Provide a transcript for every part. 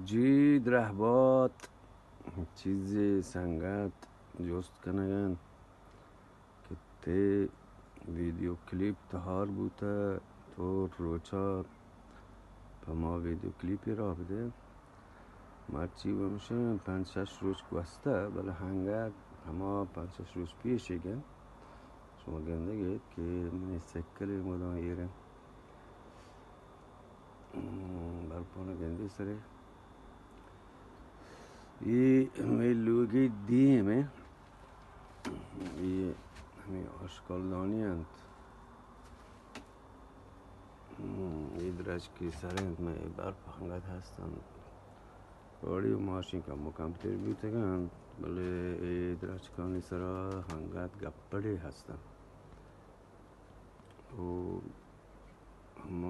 جی درهبات چیزی سنگت جست کنگن که تی ویدیو کلیپ تهار بوده تو روچا پما ویدیو کلیپی را بده مرچی بمشه 5-6 روز گوسته بله هنگر اما 5-6 روز پیشگن شما گنده گید که منی سکلی مدام ایرن برپانه گنده سره ये हमें लोग दिए में ये हमें आजकल दानियंत ये दराज की सरेंत में बार पहंगत हस्तन बड़ी माशी का मुकाम तेरे भी तकन बले ये दराज का निसरा हंगत गप्पड़े हस्तन वो हम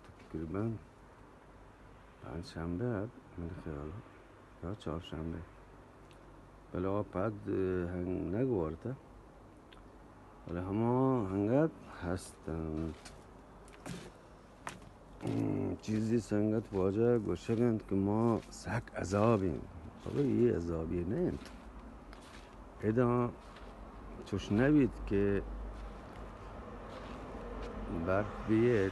तकरीबन 5 शंबे मेरे ख्याल یا 4 شنبه بلا بعد هنگ نگوارده ولی همه هنگت هستند چیزی سنگت واجه گوشگند که ما سک عذابیم خب یه عذابی نیند ایدا چوش نبید که برف بیید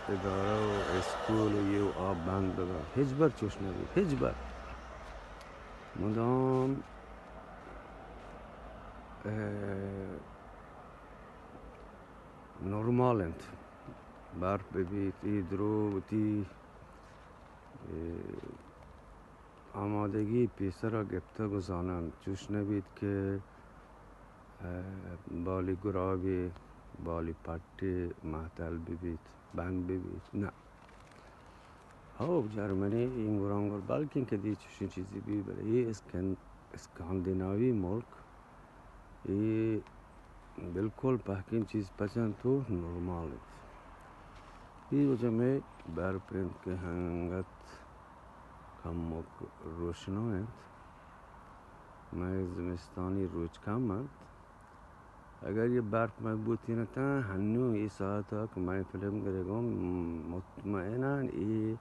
اداره و اسکول و یه و آب بند بگم هیچ بر چوش نبید هیچ بر مدام نورمالند برف ببید ای درو و تی آمادگی پیسه را گفته گذانند چوش نبید که بالی گرابی بالی پتی محتل ببید بند ببید نه ها جرمنی این گرانگر بلکه که دی چوشین چیزی بی بله یہ اسکاندیناوی ملک یہ بالکل پاکین چیز پسند تو نرمال ہے یہ وجہ میں برپند کے ہنگت کم روشنو ہیں میں زمستانی روز کم ہیں اگر یہ برف میں بوتی نہ تھا ہنو یہ ساعت تک میں فلم کرے گا مطمئناً یہ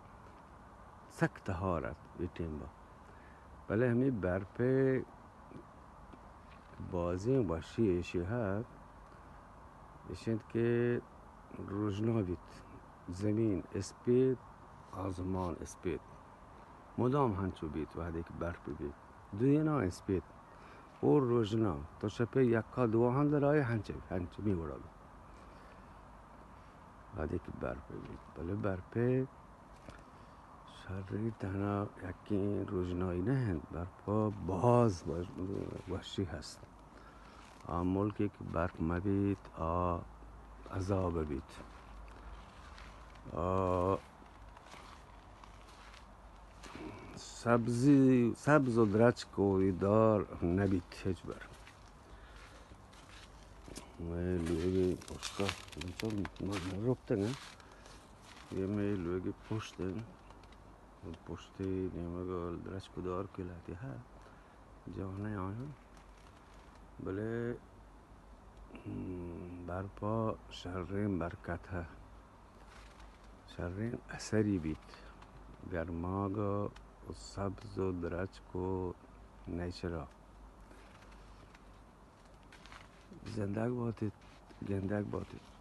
سخت حارت بیٹیم با بله همی برف بازی باشی ایشی هست ایشند که روزنا بید زمین اسپید آزمان اسپید مدام هنچو بید وحده که برف بید دوینا اسپید اور روزنا تو شپه یکا دو هندر آیا هنچو می ورد وحده که برف بید بله برف شرری تنها یکی روزنایی نه هند برف باز وحشی هست ملکی که برف مبید عذاب بید سبز و درچ کوی دار نبید هیچ بر میں لوگی پوشتا من رفتن یه میں لوگی پوشتن پوشتی نیمگل درچ کو دار کلاتی ها جانه آیان بله برپا شرین برکت ها شرین اثری بید گرماگا و سبز و درچ کو نیچرا زندگ باتید گندگ باتید